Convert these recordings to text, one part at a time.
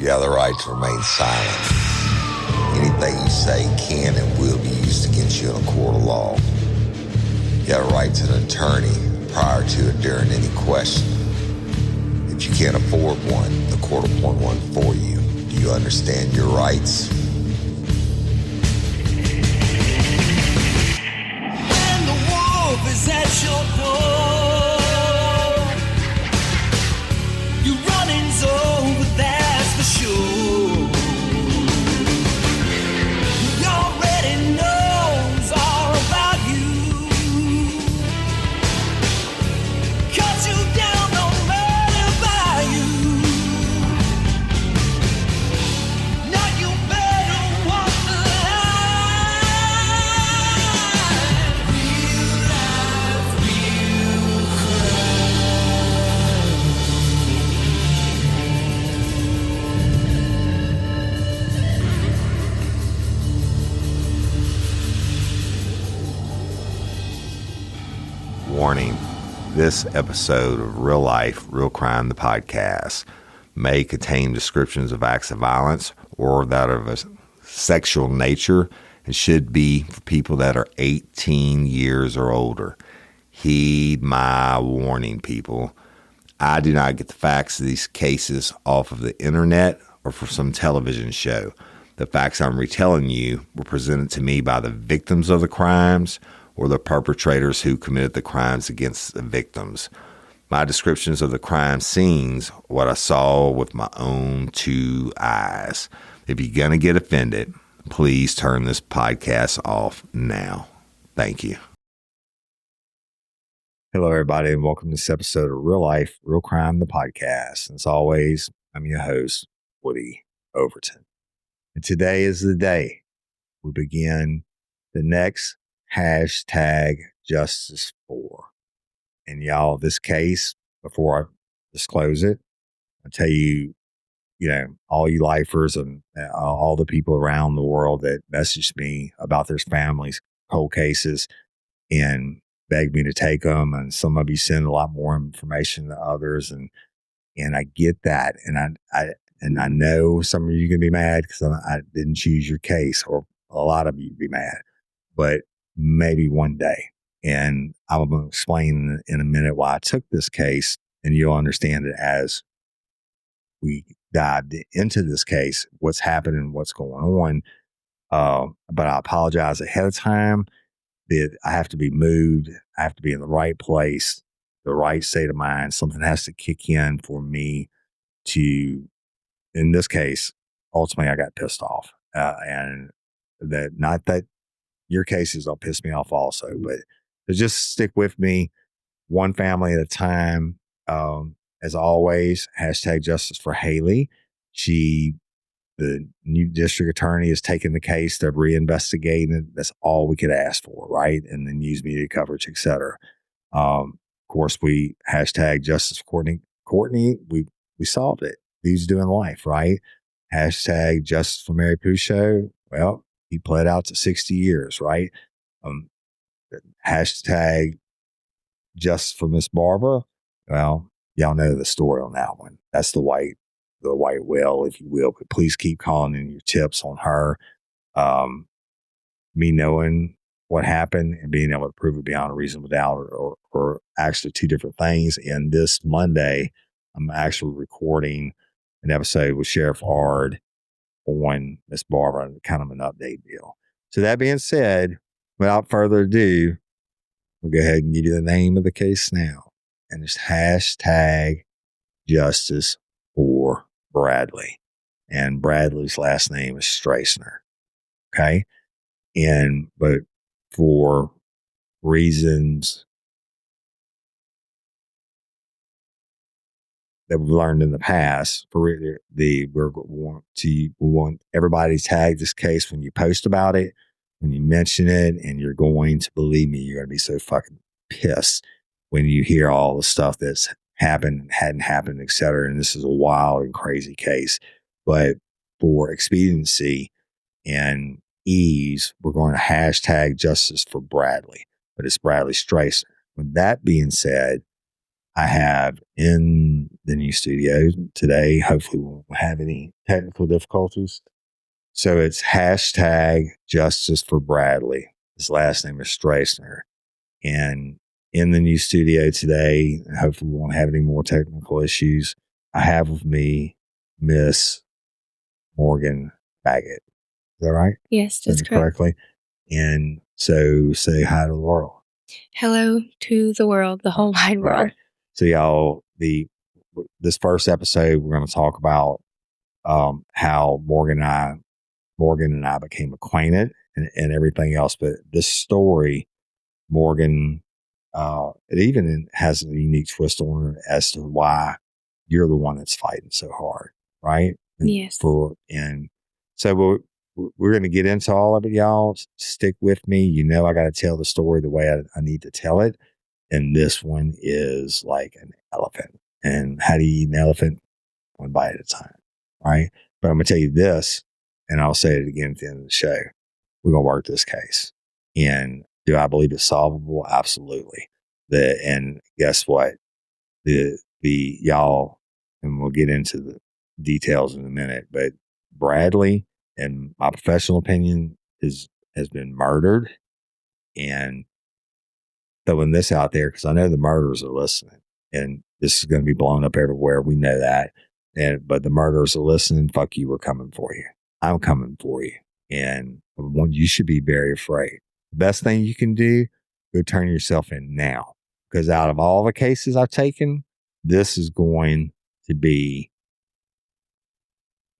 You have the right to remain silent. Anything you say can and will be used against you in a court of law. You have a right to an attorney prior to or during any question. If you can't afford one, the court will appoint one for you. Do you understand your rights? When the wolf is at your door, your running's over, that's for sure. He already knows all about you. Cut you down, no matter by you. Now you better walk the line. Real life, real Warning, this episode of Real Life, Real Crime, the podcast, may contain descriptions of acts of violence or that of a sexual nature and should be for people that are 18 years or older. Heed my warning, people. I do not get the facts of these cases off of the internet or from some television show. The facts I'm retelling you were presented to me by the victims of the crimes or the perpetrators who committed the crimes against the victims. My descriptions of the crime scenes, what I saw with my own two eyes. If you're going to get offended, please turn this podcast off now. Thank you. Hello, everybody, and welcome to this episode of Real Life, Real Crime, the podcast. As always, I'm your host, Woody Overton. And today is the day we begin the next hashtag Justice for. And y'all, this case, before I disclose it, I'll tell you, all you lifers and all the people around the world that message me about their families, cold cases, and beg me to take them. And some of you send a lot more information than others. And I get that. And I know some of you can be mad because I didn't choose your case, or a lot of you be mad, but maybe one day. And I'm going to explain in a minute why I took this case, and you'll understand it as we dived into this case, what's happening, what's going on. But I apologize ahead of time that I have to be moved. I have to be in the right place, the right state of mind. Something has to kick in for me to, in this case, ultimately I got pissed off. And that, not that your cases will piss me off also, but to just stick with me one family at a time. As always, hashtag justice for Haley. The new district attorney has taken the case. They're reinvestigating it. That's all we could ask for, right? And then news media coverage, et cetera. Of course, we hashtag justice for Courtney. Courtney, we solved it. He's doing life, right? Hashtag justice for Mary Pouchot. Well, he pled out to 60 years, right? Hashtag justice for Miss Barbara. Well, y'all know the story on that one. That's the white whale, if you will. But please keep calling in your tips on her. Me knowing what happened and being able to prove it beyond a reasonable doubt or actually two different things. And this Monday, I'm actually recording an episode with Sheriff Ard on Miss Barbara, kind of an update deal. So that being said, without further ado, we'll go ahead and give you the name of the case now. And it's hashtag justice for Bradley. And Bradley's last name is Stracener. Okay. But for reasons that we've learned in the past, we want everybody to tag this case when you post about it, when you mention it, and you're going to believe me, you're going to be so fucking pissed when you hear all the stuff that's happened and hadn't happened, et cetera. And this is a wild and crazy case. But for expediency and ease, we're going to hashtag justice for Bradley, but it's Bradley Stracener. With that being said, I have in the new studio today. Hopefully, we won't have any technical difficulties. So it's hashtag justice for Bradley. His last name is Stracener. And in the new studio today, hopefully we won't have any more technical issues. I have with me Miss Morgan Baggett. Is that right? Yes, that's correct. Correctly. And so say hi to the world. Hello to the world, the whole wide world. Right. So y'all, this first episode, we're going to talk about how Morgan and I became acquainted and everything else. But this story, Morgan, it even has a unique twist on it as to why you're the one that's fighting so hard, right? Yes. And so we're going to get into all of it, y'all. Stick with me. You know, I got to tell the story the way I need to tell it. And this one is like an elephant. And how do you eat an elephant? One bite at a time, right? But I'm going to tell you this, and I'll say it again at the end of the show. We're going to work this case. And do I believe it's solvable? Absolutely. And guess what? The y'all, and we'll get into the details in a minute, but Bradley, in my professional opinion, has been murdered. And throwing this out there because I know the murderers are listening, and this is going to be blown up everywhere. We know that. But the murderers are listening. Fuck you. We're coming for you. I'm coming for you. And you should be very afraid. The best thing you can do, go turn yourself in now. Because out of all the cases I've taken, this is going to be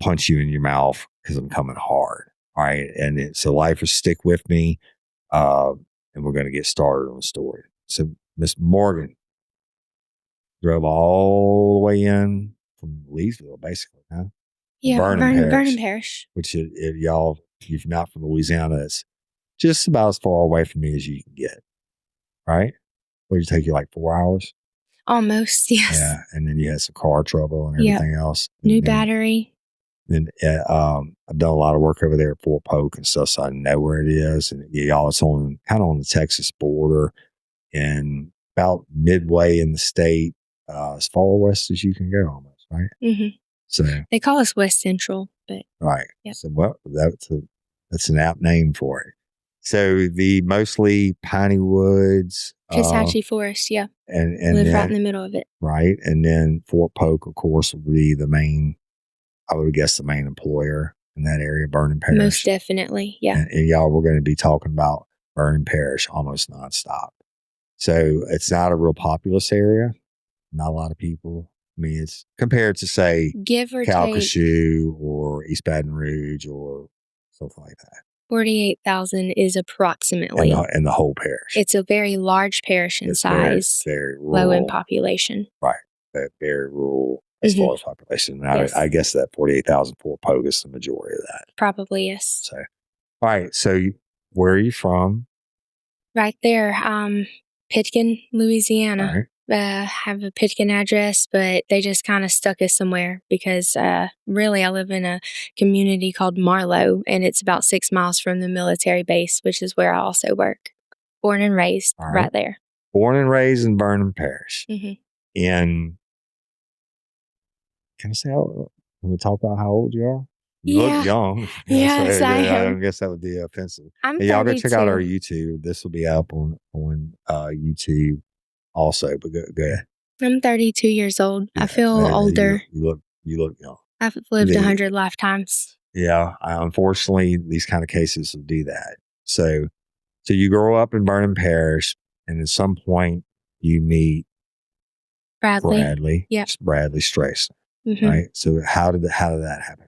punch you in your mouth because I'm coming hard. All right. And so lifers, stick with me. And we're going to get started on the story. So Miss Morgan drove all the way in from Leesville, basically, huh? Yeah, Vernon Parish. Which, if y'all, if you're not from Louisiana, it's just about as far away from me as you can get, right? Would it take you like 4 hours? Almost, yes. Yeah, and then you had some car trouble and everything else. New battery. Then I've done a lot of work over there at Fort Polk and stuff, so I know where it is. And y'all, it's on kind of on the Texas border and about midway in the state, as far west as you can go, almost, right? Mm-hmm. So they call us West Central, but right. Yep. So that's an apt name for it. So the mostly piney woods, Kishatchee Forest, yeah, and live then, right in the middle of it, right? And then Fort Polk, of course, would be the main. I would guess the main employer in that area, Vernon Parish. Most definitely, yeah. And y'all, we're going to be talking about Vernon Parish almost nonstop. So it's not a real populous area. Not a lot of people. I mean, it's compared to, say, give or Calcasieu or East Baton Rouge or something like that. 48,000 is approximately. In the whole parish. It's a very large parish in size. Very rural. Low in population. Right. Very rural. As far as population. And yes. I guess that 48,000 Fort Polk is the majority of that. Probably, yes. So, all right. So, where are you from? Right there. Pitkin, Louisiana. All right. Have a Pitkin address, but they just kind of stuck us somewhere because really I live in a community called Marlow, and it's about 6 miles from the military base, which is where I also work. Born and raised right there. Born and raised in Vernon Parish. Mm-hmm. And can I say, when we talk about how old you are? You look young. Yes, I am. I guess that would be offensive. I'm y'all 32. go check out our YouTube. This will be up on YouTube also. But go ahead. I'm 32 years old. Yeah, I feel older. You look young. I've lived 100 lifetimes. Yeah. Unfortunately, these kind of cases will do that. So you grow up in Vernon Parish, and at some point you meet Bradley. Yeah. Bradley Stracener. Mm-hmm. Right. So how did that happen?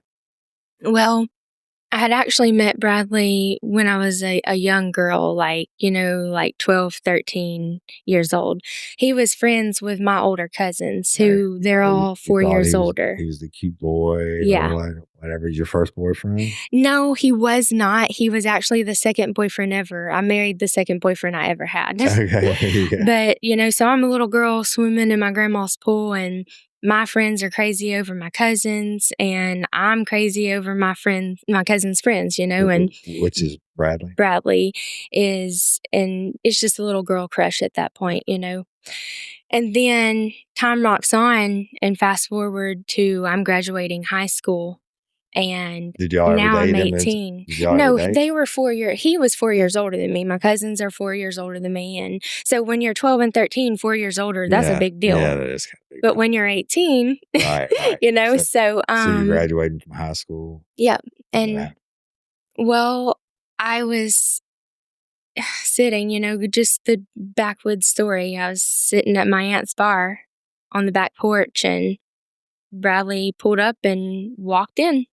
Well, I had actually met Bradley when I was a young girl, like 12, 13 years old. He was friends with my older cousins who they're all 4 years older. He was the cute boy. Yeah. Or whatever. Your first boyfriend? No, he was not. He was actually the second boyfriend ever. I married the second boyfriend I ever had. Okay. Yeah. But, so I'm a little girl swimming in my grandma's pool, and my friends are crazy over my cousins, and I'm crazy over my cousins' friends, and which is Bradley is, and it's just a little girl crush at that point, you know. And then time rocks on, and fast forward to I'm graduating high school, and Did y'all ever now I'm date him? 18. Did y'all ever No, date? they were 4 years. He was 4 years older than me. My cousins are 4 years older than me, and so when you're 12 and 13, 4 years older, that's a big deal. Yeah, that is kind of big. But when you're 18, right. you know, So you graduated from high school. Yep. What And happened? well, I was sitting, you know, just the backwoods story. I was sitting at my aunt's bar on the back porch, and Bradley pulled up and walked in.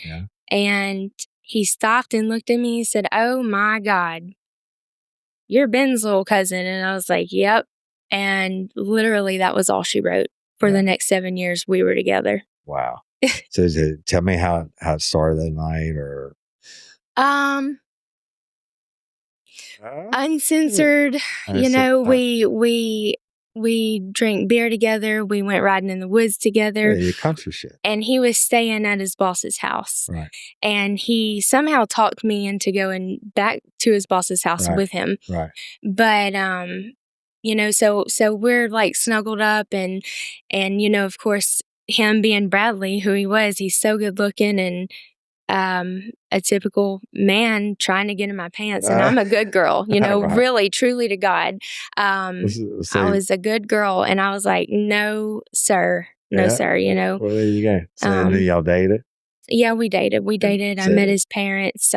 Yeah. And he stopped and looked at me and said, "Oh my God, you're Ben's little cousin." And I was like, "Yep." And literally that was all she wrote. For the next 7 years we were together. Wow. So tell me how it started that night, or uncensored. You know, we drank beer together. We went riding in the woods together. Yeah, country shit. And he was staying at his boss's house. Right. And he somehow talked me into going back to his boss's house with him. Right. But you know, so we're like snuggled up, and you know, of course, him being Bradley, who he was, he's so good looking and a typical man trying to get in my pants, and I'm a good girl, you know, really, truly to God. I was a good girl, and I was like, no, sir, you know. Well, there you go. So then y'all dated? Yeah, we dated. I met his parents.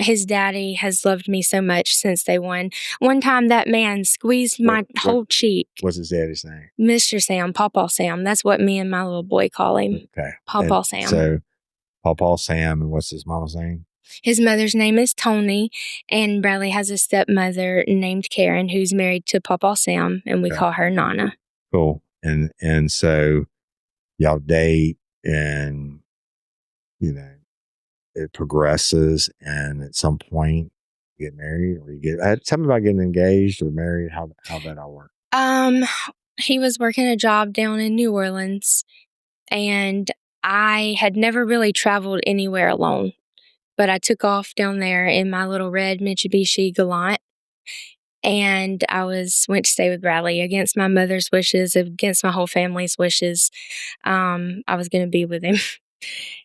His daddy has loved me so much since day one. One time that man squeezed my whole cheek. What's his daddy's name? Mr. Sam, Pawpaw Sam. That's what me and my little boy call him. Okay. Pawpaw Sam. So Pawpaw Sam, and what's his mama's name? His mother's name is Tony, and Bradley has a stepmother named Karen who's married to Pawpaw Sam, and we call her Nana. Cool. And so y'all date, and you know, it progresses, and at some point you get married, or you get. Tell me about getting engaged or married. How that all work? He was working a job down in New Orleans, and I had never really traveled anywhere alone, but I took off down there in my little red Mitsubishi Galant, and I went to stay with Bradley against my mother's wishes, against my whole family's wishes. I was going to be with him.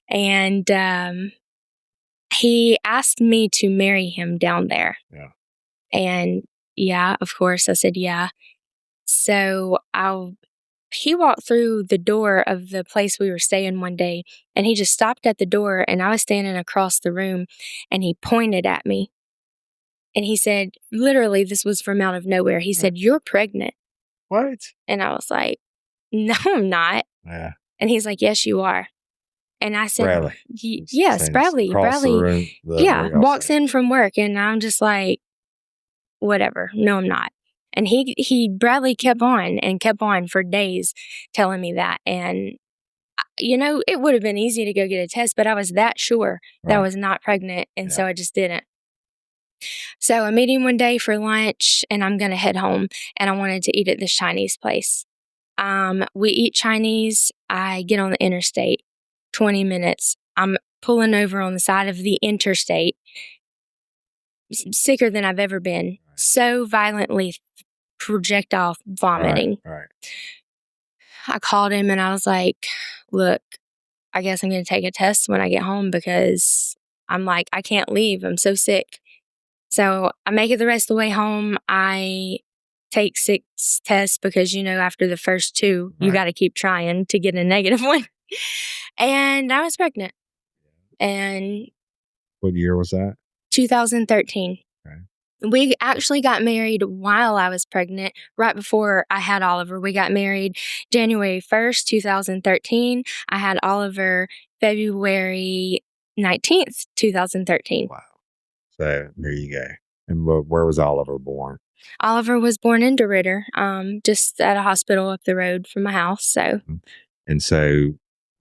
And he asked me to marry him down there. Yeah. And yeah, of course, I said yeah. So he walked through the door of the place we were staying one day, and he just stopped at the door, and I was standing across the room, and he pointed at me. And he said, literally, this was from out of nowhere. He said, "You're pregnant." What? And I was like, "No, I'm not." Yeah. And he's like, "Yes, you are." And I said, Bradley. Yes, Bradley. Bradley, walks in from work, and I'm just like, whatever. No, I'm not. And Bradley kept on for days telling me that. And, you know, it would have been easy to go get a test, but I was that sure that I was not pregnant. And so I just didn't. So I meet him one day for lunch, and I'm going to head home, and I wanted to eat at this Chinese place. We eat Chinese. I get on the interstate. 20 minutes. I'm pulling over on the side of the interstate, sicker than I've ever been, so violently projectile vomiting. Right. I called him, and I was like, "Look, I guess I'm going to take a test when I get home, because I'm like, I can't leave. I'm so sick." So I make it the rest of the way home. I take 6 tests because, you know, after the first 2, you got to keep trying to get a negative one. And I was pregnant. And what year was that? 2013. Okay. We actually got married while I was pregnant, right before I had Oliver. We got married January 1st, 2013. I had Oliver February 19th, 2013. Wow. So there you go. And where was Oliver born? Oliver was born in DeRidder, just at a hospital up the road from my house. So, and so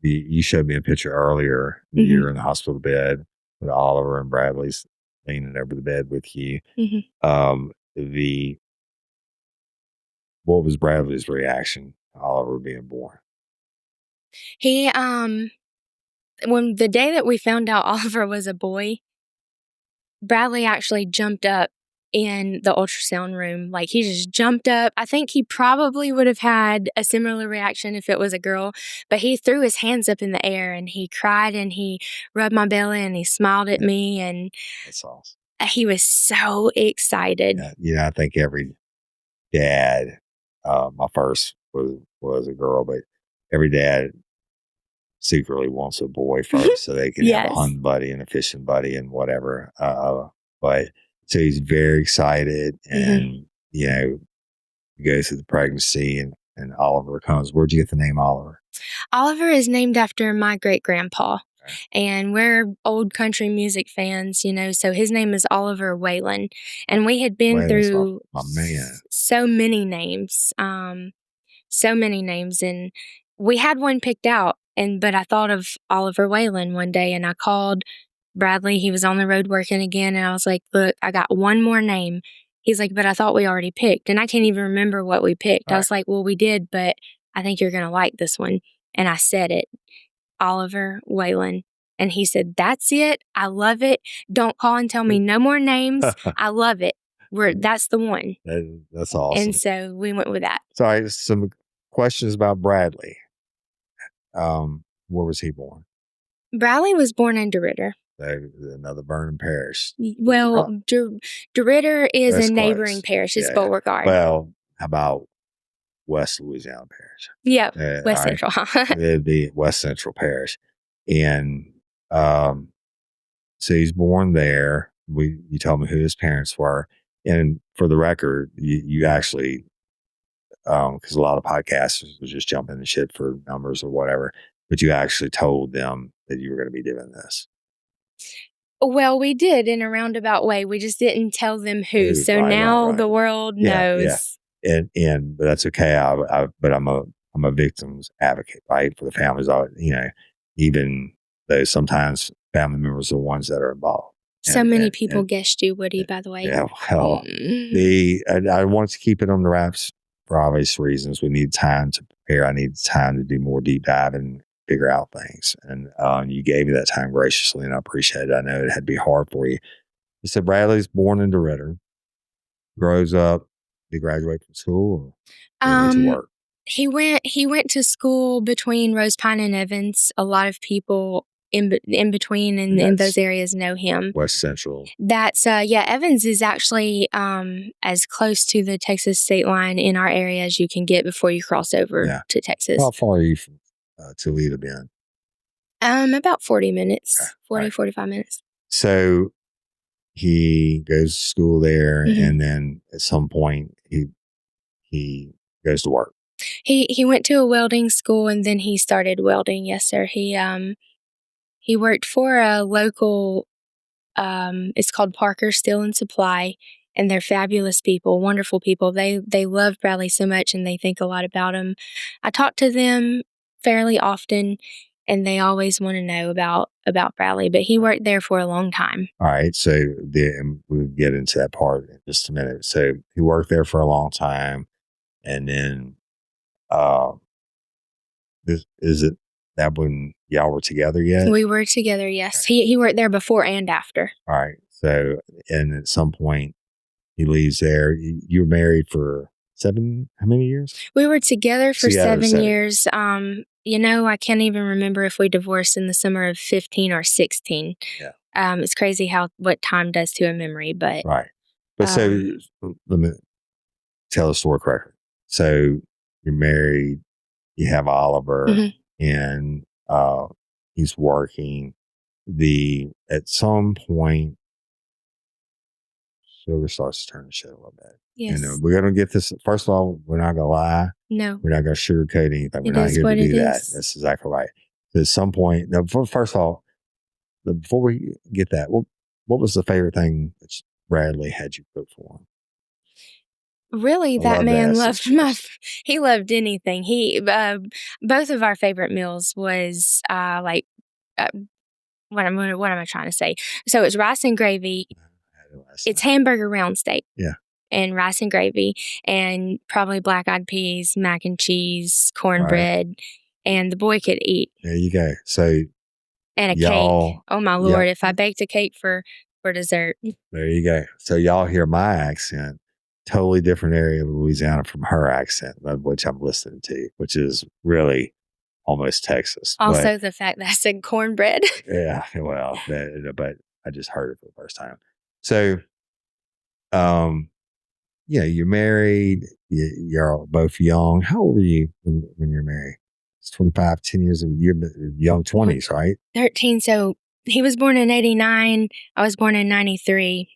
you showed me a picture earlier. You're in the hospital bed with Oliver, and Bradley's leaning over the bed with you. What was Bradley's reaction to Oliver being born? He when the day that we found out Oliver was a boy, Bradley actually jumped up in the ultrasound room. Like, he just jumped up. I think he probably would have had a similar reaction if it was a girl, but he threw his hands up in the air and he cried and he rubbed my belly and he smiled at me, and That's awesome. he was so excited. I think every dad, my first was a girl, but every dad secretly wants a boy first so they can have a Yes. hunting buddy and a fishing buddy and whatever. But so he's very excited, and he goes through the pregnancy, and Oliver comes. Where'd you get the name Oliver? Oliver is named after my great grandpa. And we're old country music fans, so his name is Oliver Whalen. And we had been Whalen's through my man. so many names. And we had one picked out, but I thought of Oliver Whalen one day, and I called Bradley. He was on the road working again, and I was like, look, I got one more name. He's like, but I thought we already picked, and I can't even remember what we picked. I was like, well, we did, but I think you're going to like this one. And I said it, Oliver Whalen. And he said, that's it. I love it. Don't call and tell me no more names. I love it. That's the one. That's awesome. And so we went with that. So I some questions about Bradley. Where was he born? Bradley was born in DeRidder. Another Vernon parish. Well, DeRidder is That's a neighboring close. parish. It's Beauregard. Well, how about West Louisiana Parish? Yeah, West Central. It'd be West Central Parish. And so he's born there. You told me who his parents were. And for the record, you actually, because a lot of podcasters would just jump in and shit for numbers or whatever, but you actually told them that you were going to be doing this. Well, we did in a roundabout way. We just didn't tell them who. So now the world knows. Yeah. And but that's okay. But I'm a victim's advocate, right, for the families. Even though sometimes family members are the ones that are involved. So many people guessed you, Woody, by the way. Yeah, well, I wanted to keep it on the wraps for obvious reasons. We need time to prepare. I need time to do more deep dive and figure out things. And you gave me that time graciously, and I appreciate it. I know it had to be hard for you. You said Bradley's born in DeRidder, grows up. Did he graduate from school or went to work? He went to school between Rose Pine and Evans. A lot of people in between and in those areas know him. West Central. That's Evans is actually as close to the Texas state line in our area as you can get before you cross over to Texas. How far are you from Toledo been? About 40 minutes, 45 minutes. So he goes to school there, and then at some point he goes to work. He went to a welding school, and then he started welding. Yes, sir. He worked for a local, it's called Parker Steel and Supply, and they're fabulous people, wonderful people. They love Bradley so much, and they think a lot about him. I talk to them fairly often, and they always want to know about Bradley, but he worked there for a long time. All right, so we'll get into that part in just a minute. So he worked there for a long time, and then is it that when y'all were together yet? We were together, yes. He worked there before and after. All right. So, and at some point he leaves there. You were married for how many years? We were together for 7 years. I can't even remember if we divorced in the summer of 15 or 16. Yeah. It's crazy what time does to a memory, but. Right. But so let me tell the story correctly. So you're married, you have Oliver, and he's working. At some point, sugar starts to turn the shit a little bit. Yes. We're going to get this. First of all, we're not going to lie. No. We're not going to sugarcoat anything. We're not here to do that. That's exactly right. So at some point, first of all, before we get that, what was the favorite thing that Bradley had you cook for him? Really, that man loved he loved anything. He both of our favorite meals was what am I trying to say? So it's rice and gravy. It's hamburger round steak. Yeah. And rice and gravy, and probably black-eyed peas, mac and cheese, cornbread, and the boy could eat. There you go. So and a cake. Oh my Lord! If I baked a cake for for dessert. There you go. So y'all hear my accent, totally different area of Louisiana from her accent, of which I'm listening to, which is really almost Texas. Also, the fact that I said cornbread. Yeah, well, but I just heard it for the first time. So, you're married. You're both young. How old were you when you're married? It's 25, 10 years of you're young 20s, right? 13. So he was born in 89. I was born in 93.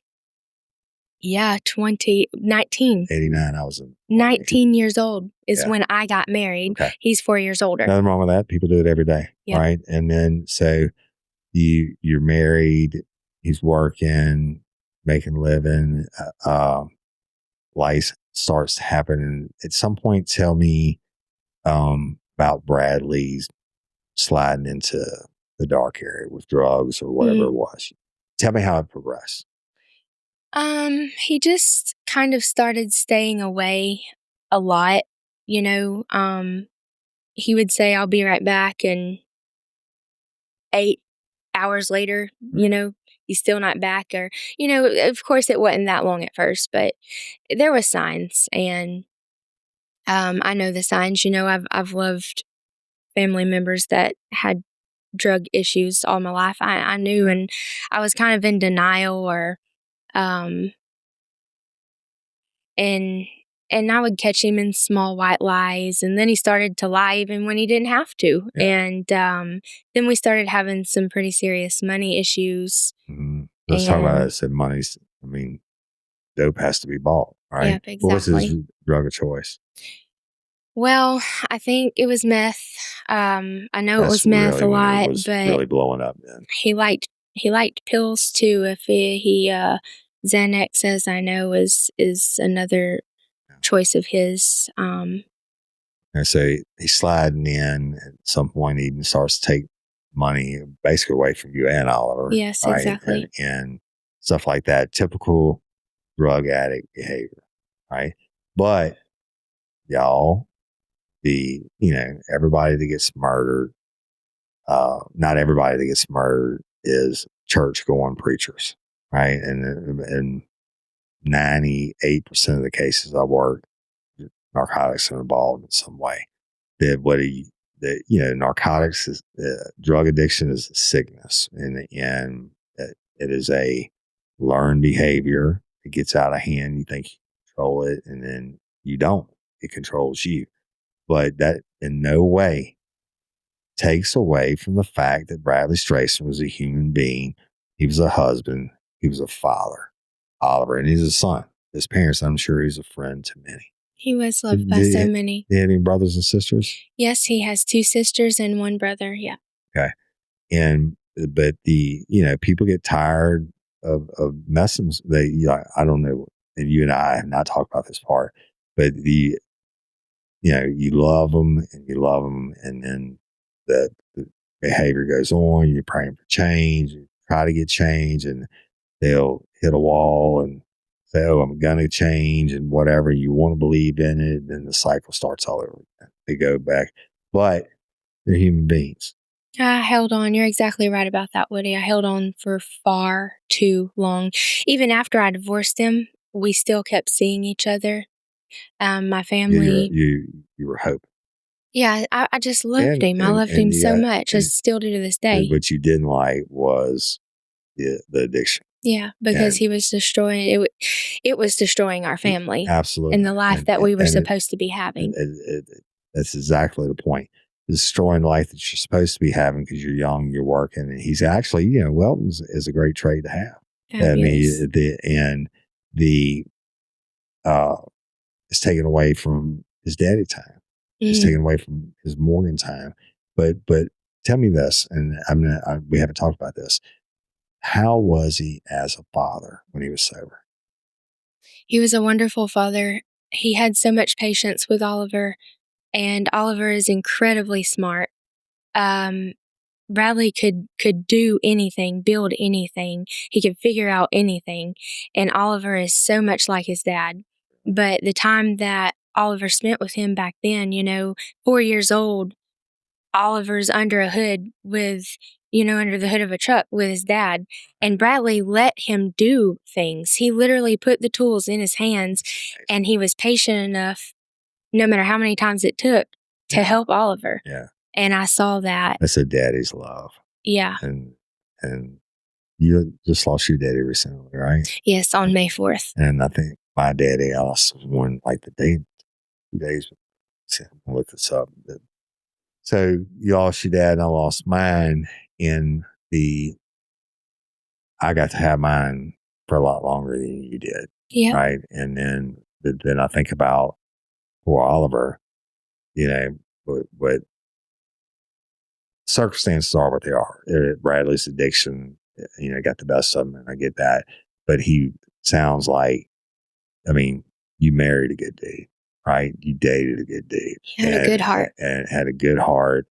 Yeah, 19. 89, I was in 19 years old is Yeah. when I got married. Okay. He's 4 years older. Nothing wrong with that. People do it every day, Yep. right? And then so you're married. He's working, making a living. Life starts happening. At some point, tell me about Bradley's sliding into the dark area with drugs or whatever it was. Tell me how it progressed. He just kind of started staying away a lot, you know. He would say, "I'll be right back," and 8 hours later, you know, he's still not back. Or, you know, of course it wasn't that long at first, but there was signs. And I know the signs. You know, I've loved family members that had drug issues all my life. I knew, and I was kind of in denial, or and I would catch him in small white lies, and then he started to lie even when he didn't have to. Yeah. And then we started having some pretty serious money issues. Mm-hmm. Let's talk about it. Said money's. I mean, dope has to be bought, right? Yep, exactly. What was his drug of choice? Well, I think it was meth. I know it was meth really a lot, it was but really blowing up then. he liked pills too. If he Xanax, as I know, is another choice of his. And so he's sliding in. At some point, he even starts to take money basically away from you and Oliver. Yes, right? exactly. And stuff like that. Typical drug addict behavior, right? But y'all, everybody that gets murdered, not everybody that gets murdered is church going preachers, right? And 98% of the cases I work, narcotics are involved in some way. Narcotics is drug addiction is a sickness, and it is a learned behavior. It gets out of hand. You think you control it, and then you don't. It controls you. But that in no way takes away from the fact that Bradley Stracener was a human being. He was a husband. He was a father, Oliver, and he's a son. His parents, I'm sure he's a friend to many. He was loved by so many. Did he have any brothers and sisters? Yes, he has 2 sisters and 1 brother. Yeah. Okay. But people get tired of messing. I don't know. And you and I have not talked about this part, but you love them and you love them, and then the behavior goes on. You're praying for change. You try to get change, and they'll hit a wall and say, "Oh, I'm gonna change," and whatever. You want to believe in it, and then the cycle starts all over again. They go back, but they're human beings. I held on. You're exactly right about that, Woody. I held on for far too long. Even after I divorced him, we still kept seeing each other. My family. You were hoping. Yeah, I just loved him. I loved him so much. I still do to this day. What you didn't like was the addiction. Yeah, because he was destroying it. It was destroying our family. Absolutely. And the life that we were supposed to be having. That's exactly the point. Destroying the life that you're supposed to be having because you're young, you're working. And he's actually, Welton is a great trade to have. Fabulous. It's taken away from his daddy time. It's taken away from his Morgan time. But tell me this, and we haven't talked about this. How was he as a father when he was sober? He was a wonderful father. He had so much patience with Oliver, and Oliver is incredibly smart. Bradley could do anything, build anything. He could figure out anything, and Oliver is so much like his dad. But the time that Oliver spent with him back then, 4 years old, Oliver's under a hood with under the hood of a truck with his dad. And Bradley let him do things. He literally put the tools in his hands, and he was patient enough, no matter how many times it took, to help Oliver. Yeah. And I saw that. That's a daddy's love. Yeah. And you just lost your daddy recently, right? Yes, on May 4th. And I think my daddy, I lost one like the day, 2 days. I'll look this up. So you lost your dad and I lost mine I got to have mine for a lot longer than you did. Yeah. Right. And then I think about poor Oliver, what circumstances are what they are. Bradley's addiction, got the best of him, and I get that. But he sounds like, you married a good dude, right? You dated a good dude. He had a good heart. And had a good heart.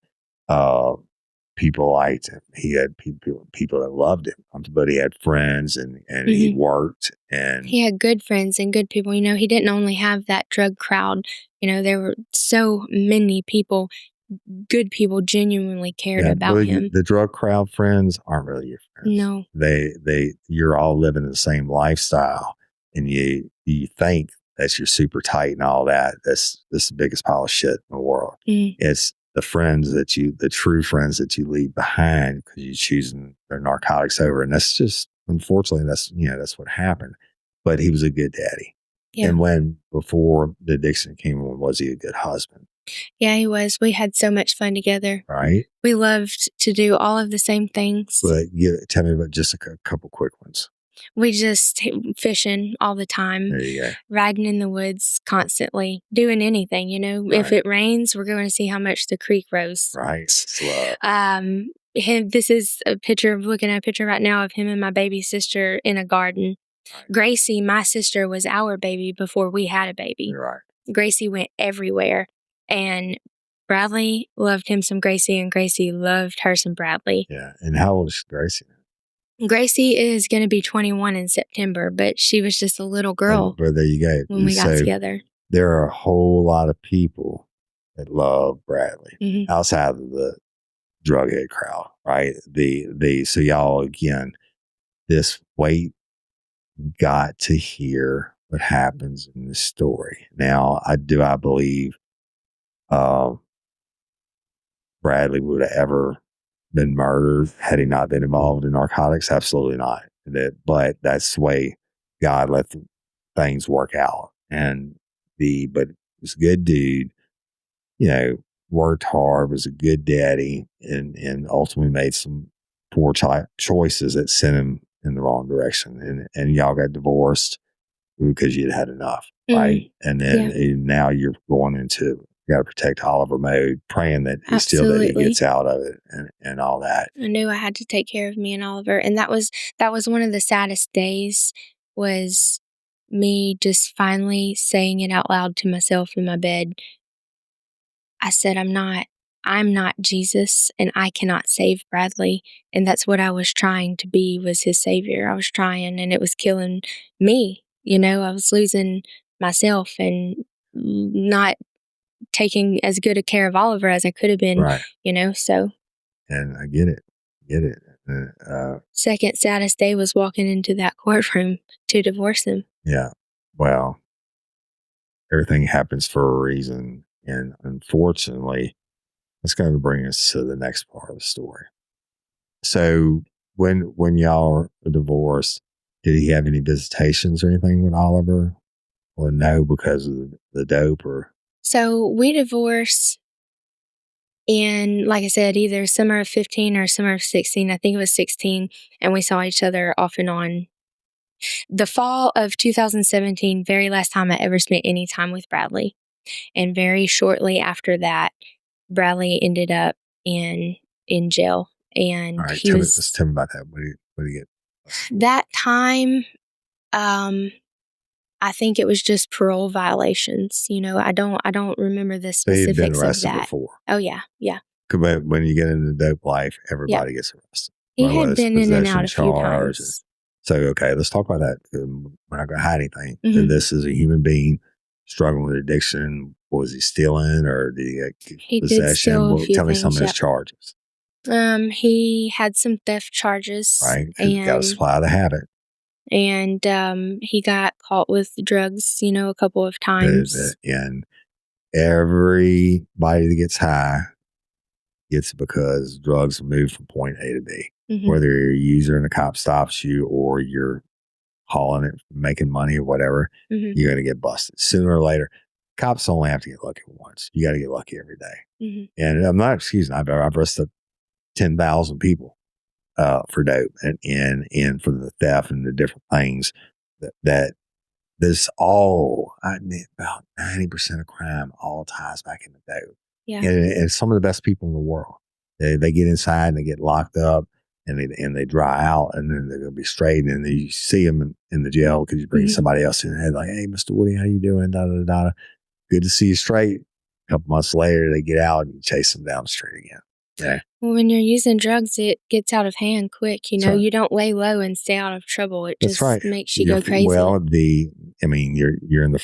People liked him. He had people that loved him, but he had friends and he worked. And he had good friends and good people. He didn't only have that drug crowd. There were so many people, good people, genuinely cared about him. The drug crowd friends aren't really your friends. No. You're all living the same lifestyle, and you think that you're super tight and all that. That's the biggest pile of shit in the world. It's the true friends that you leave behind because you're choosing their narcotics over. And that's just, unfortunately, that's what happened. But he was a good daddy. Yeah. And before the addiction came on, was he a good husband? Yeah, he was. We had so much fun together. Right. We loved to do all of the same things. But tell me about just a couple quick ones. We just fishing all the time. There you go. Riding in the woods constantly, doing anything, Right. If it rains, we're going to see how much the creek rose. Right. Slow. This is looking at a picture right now of him and my baby sister in a garden. Right. Gracie, my sister, was our baby before we had a baby. Right. Gracie went everywhere. And Bradley loved him some Gracie, and Gracie loved her some Bradley. Yeah. And how old is Gracie now? Gracie is going to be 21 in September, but she was just a little girl. But there you go. When we got together. There are a whole lot of people that love Bradley outside of the drug head crowd, right? So y'all, again, this wait, got to hear what happens in this story. Now, I believe Bradley would have ever been murdered had he not been involved in narcotics? Absolutely not. But that's the way God let things work out. But he's a good dude, worked hard, was a good daddy, and ultimately made some poor choices that sent him in the wrong direction. And y'all got divorced because you'd had enough, right? And then now you're going into got to protect Oliver mode, praying that he gets out of it and all that. I knew I had to take care of me and Oliver, and that was one of the saddest days. Was me just finally saying it out loud to myself in my bed. I said, I'm not Jesus, and I cannot save Bradley. And that's what I was trying to be, was his savior. I was trying, and it was killing me. I was losing myself and not taking as good a care of Oliver as I could have been, right. So. And I get it. Second saddest day was walking into that courtroom to divorce him. Yeah. Well, everything happens for a reason. And unfortunately, it's going to bring us to the next part of the story. So when y'all were divorced, did he have any visitations or anything with Oliver? Or no, because of the dope? Or so we divorced in, like I said, either summer of 15 or summer of 16. I think it was 16. And we saw each other off and on. The fall of 2017, very last time I ever spent any time with Bradley. And very shortly after that, Bradley ended up in jail. And all right, tell me about that. What do you get? That time, I think it was just parole violations. I don't remember the specifics He'd been arrested of that. Before. Oh yeah. But when you get into dope life, everybody gets arrested. He had been in and out a few times. So okay, let's talk about that. We're not going to hide anything. This is a human being struggling with addiction. Was he stealing, or did he get possession? Did steal a few tell me things, some of his charges. He had some theft charges. right? 'Cause you got to supply the habit. And he got caught with drugs, a couple of times. And everybody that gets high gets it because drugs move from point A to B. Mhm. Whether you're a user and the cop stops you or you're hauling it, making money or whatever, Mhm. you're going to get busted sooner or later. Cops only have to get lucky once. You got to get lucky every day. Mhm. And I'm not excusing. I've arrested 10,000 people for dope and for the theft and the different things that this all, I mean, about 90% of crime all ties back into dope. Yeah. And some of the best people in the world, they get inside and they get locked up and they dry out and then they're going to be straight. And then you see them in the jail because you bring Mhm. somebody else in and like, hey, Mr. Woody, how you doing? Da, da, da, da. Good to see you straight. A couple months later, they get out and you chase them down the street again. Yeah. Well, when you're using drugs, it gets out of hand quick. That's right. You don't lay low and stay out of trouble. It That's just right. makes you go crazy. Well, you're in the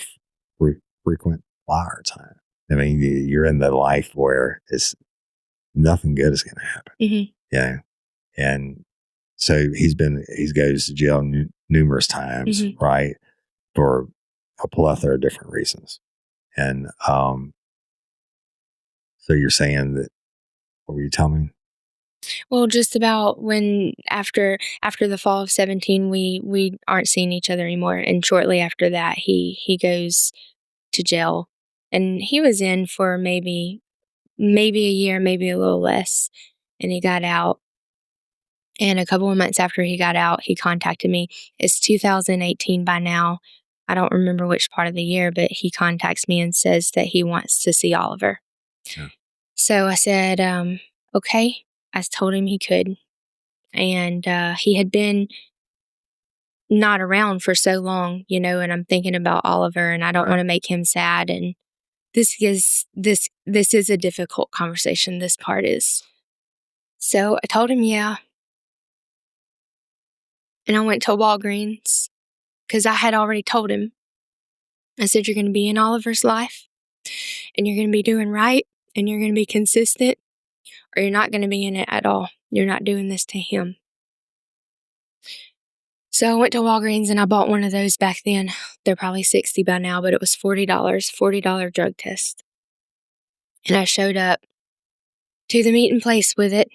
frequent flyer time. I mean, you're in the life where it's nothing good is going to happen. Mhm. Yeah. And so he goes to jail numerous times, Mhm. right? For a plethora of different reasons. And, so you're saying that, what were you telling me? Well, just about when after the fall of 17, we aren't seeing each other anymore, and shortly after that, he goes to jail, and he was in for maybe a year, maybe a little less, and he got out. And a couple of months after he got out, he contacted me. It's 2018 by now. I don't remember which part of the year, but he contacts me and says that he wants to see Oliver. Yeah. So I said, okay. I told him he could. And he had been not around for so long, and I'm thinking about Oliver and I don't want to make him sad. And this is a difficult conversation. This part is. So I told him, yeah. And I went to Walgreens because I had already told him. I said, you're going to be in Oliver's life and you're going to be doing right and you're going to be consistent or you're not going to be in it at all. You're not doing this to him. So I went to Walgreens and I bought one of those back then. They're probably $60 by now, but it was $40 drug test. And I showed up to the meeting place with it.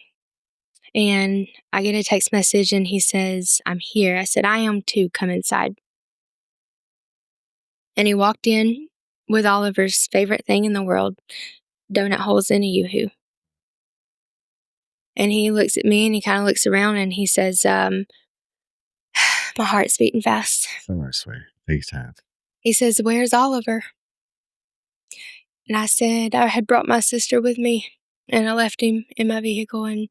And I get a text message and he says, I'm here. I said, I am too. Come inside. And he walked in with Oliver's favorite thing in the world, donut holes in a yoo-hoo. And he looks at me and he kind of looks around and he says, my heart's beating fast. So much sweet. Take time. He says, where's Oliver? And I said, I had brought my sister with me and I left him in my vehicle. And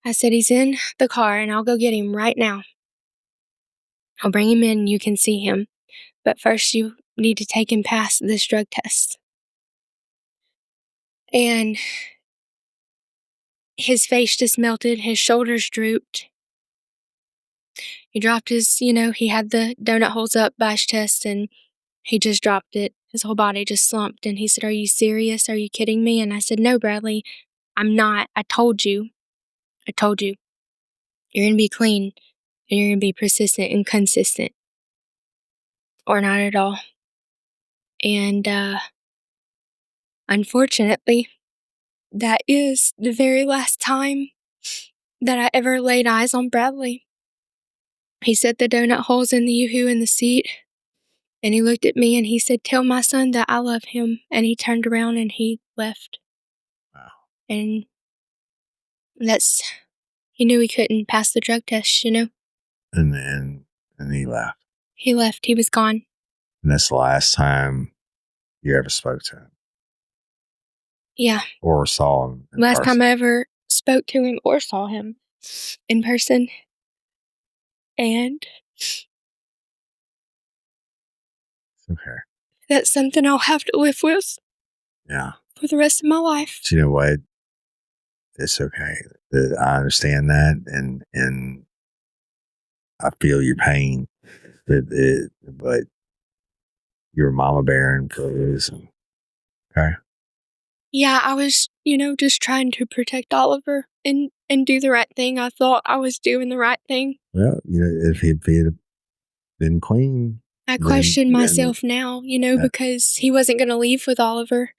I said, he's in the car and I'll go get him right now. I'll bring him in and you can see him. But first you need to take him past this drug test. And his face just melted. His shoulders drooped. He dropped his, he had the donut holes up by his chest and he just dropped it. His whole body just slumped. And he said, are you serious? Are you kidding me? And I said, no, Bradley, I'm not. I told you. You're going to be clean and you're going to be persistent and consistent. Or not at all. And unfortunately, that is the very last time that I ever laid eyes on Bradley. He set the donut holes in the yoo-hoo in the seat. And he looked at me and he said, tell my son that I love him. And he turned around and he left. Wow. And he knew he couldn't pass the drug test, And he left. He left. He was gone. And that's the last time you ever spoke to him. Yeah. Or saw him. Last time I ever spoke to him or saw him in person. And okay. That's something I'll have to live with. Yeah. For the rest of my life. Do you know what? It's okay. I understand that and I feel your pain. But you're a mama bear for a reason. Okay? Yeah, I was, just trying to protect Oliver and do the right thing. I thought I was doing the right thing. Well, if he'd been clean, I then question myself now, because he wasn't going to leave with Oliver.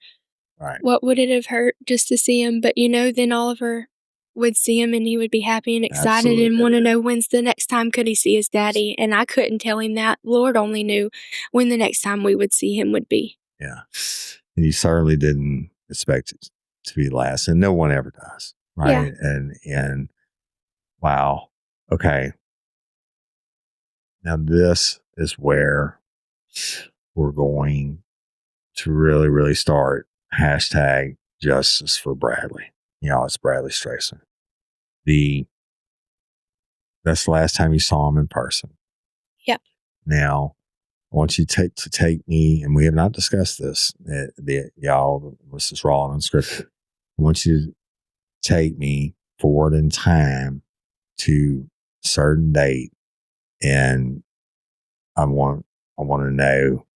right. What would it have hurt just to see him? But, then Oliver would see him and he would be happy and excited Absolutely. and want to know when's the next time could he see his daddy. And I couldn't tell him that. Lord only knew when the next time we would see him would be. Yeah. And you certainly didn't expect it to be last. And no one ever does. Right. Yeah. And wow. Okay. Now this is where we're going to really, really start hashtag justice for Bradley. It's Bradley Stracener. That's the last time you saw him in person. Yep. Now, I want you to take me, and we have not discussed this, y'all, this is raw and unscripted. I want you to take me forward in time to a certain date, and I want to know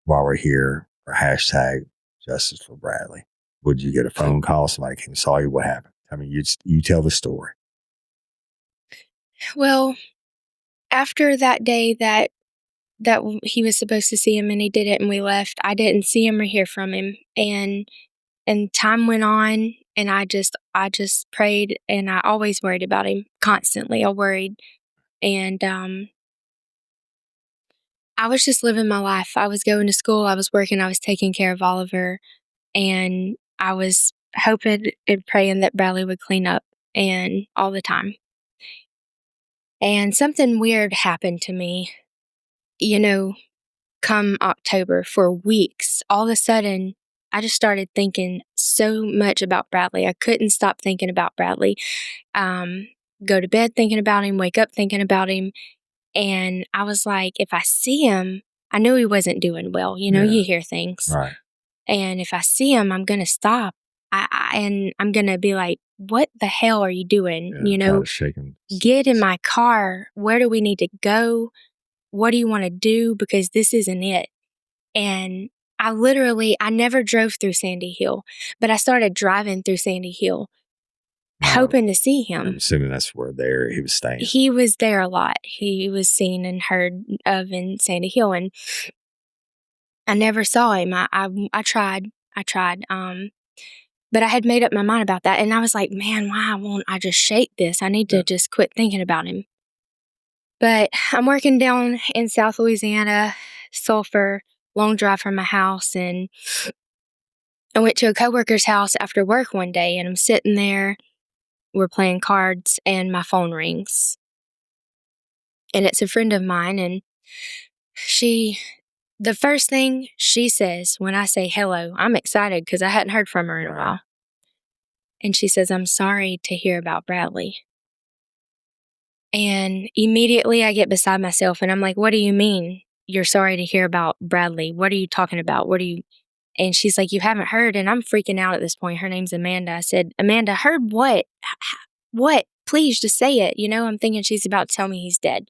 while we're here for hashtag justice for Bradley. Would you get a phone call? Somebody came and saw you. What happened? I mean, you tell the story. Well, after that day that he was supposed to see him and he didn't and we left, I didn't see him or hear from him. And time went on and I just prayed and I always worried about him constantly. I worried. And I was just living my life. I was going to school, I was working, I was taking care of Oliver, and I was hoping and praying that Bradley would clean up and all the time. And something weird happened to me, come October for weeks. All of a sudden, I just started thinking so much about Bradley. I couldn't stop thinking about Bradley. Go to bed thinking about him, wake up thinking about him. And I was like, if I see him, I knew he wasn't doing well. You hear things. Right. And if I see him, I'm going to stop. And I'm going to be like, what the hell are you doing? Shaking. Get in my car. Where do we need to go? What do you want to do? Because this isn't it. And I never drove through Sandy Hill, but I started driving through Sandy Hill, hoping to see him. I'm assuming that's where he was staying. He was there a lot. He was seen and heard of in Sandy Hill, and I never saw him. I tried. But I had made up my mind about that, and I was like, man, why won't I just shake this? I need to just quit thinking about him. But I'm working down in South Louisiana, Sulphur, long drive from my house, and I went to a coworker's house after work one day, and I'm sitting there, we're playing cards, and my phone rings. And it's a friend of mine, and the first thing she says when I say hello, I'm excited because I hadn't heard from her in a while. And she says, I'm sorry to hear about Bradley. And immediately I get beside myself and I'm like, what do you mean you're sorry to hear about Bradley? What are you talking about? And she's like, you haven't heard? And I'm freaking out at this point. Her name's Amanda. I said, Amanda, heard what? What? Please just say it. I'm thinking she's about to tell me he's dead.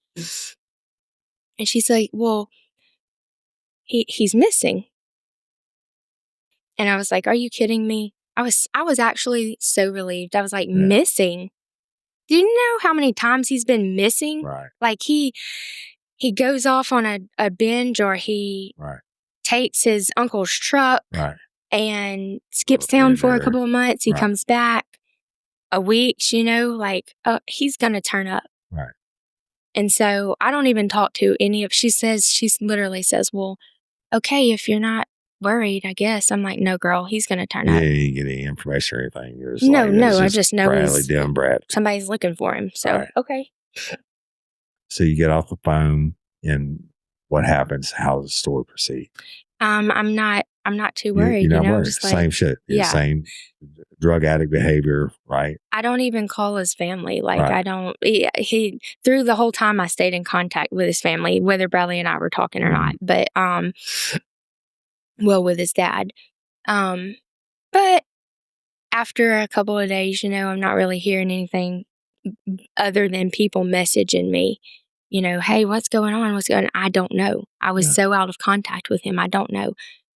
And she's like, well, he's missing. And I was like, are you kidding me? I was actually so relieved. I was like, missing? Do you know how many times he's been missing? Right. Like he goes off on a binge, or he takes his uncle's truck and skips town for a couple of months. He comes back a week, he's going to turn up. Right. And so I don't even talk to she literally says, well, okay, if you're not worried, I guess. I'm like, no, girl, he's going to turn up. You didn't get any information or anything. You're just no, I just know Brad. Somebody's looking for him. So, okay. So you get off the phone, and what happens? How does the story proceed? I'm not too worried. You're not worried. Just same shit. Same drug addict behavior, right? I don't even call his family. I don't. He through the whole time I stayed in contact with his family, whether Bradley and I were talking or not. But with his dad. But after a couple of days, I'm not really hearing anything other than people messaging me. Hey, what's going on? I don't know. I was so out of contact with him. I don't know.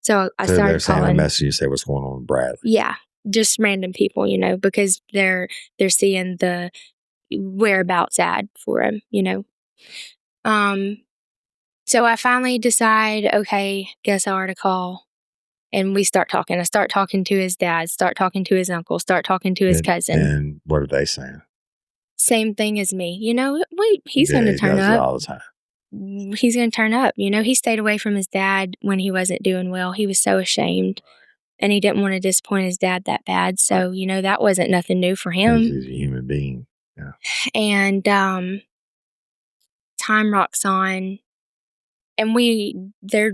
So I So they're started saying a calling. message. You say what's going on with Bradley. Yeah, just random people, because they're seeing the whereabouts ad for him, So I finally decide, okay, guess I ought to call. And we start talking. I start talking to his dad, start talking to his uncle, start talking to his cousin. And what are they saying? Same thing as me. Wait, he's going to He turn does it up. all the time. He's going to turn up. He stayed away from his dad when he wasn't doing well. He was so ashamed. And he didn't want to disappoint his dad that bad. So, that wasn't nothing new for him. He's a human being. Yeah. And time rocks on. And there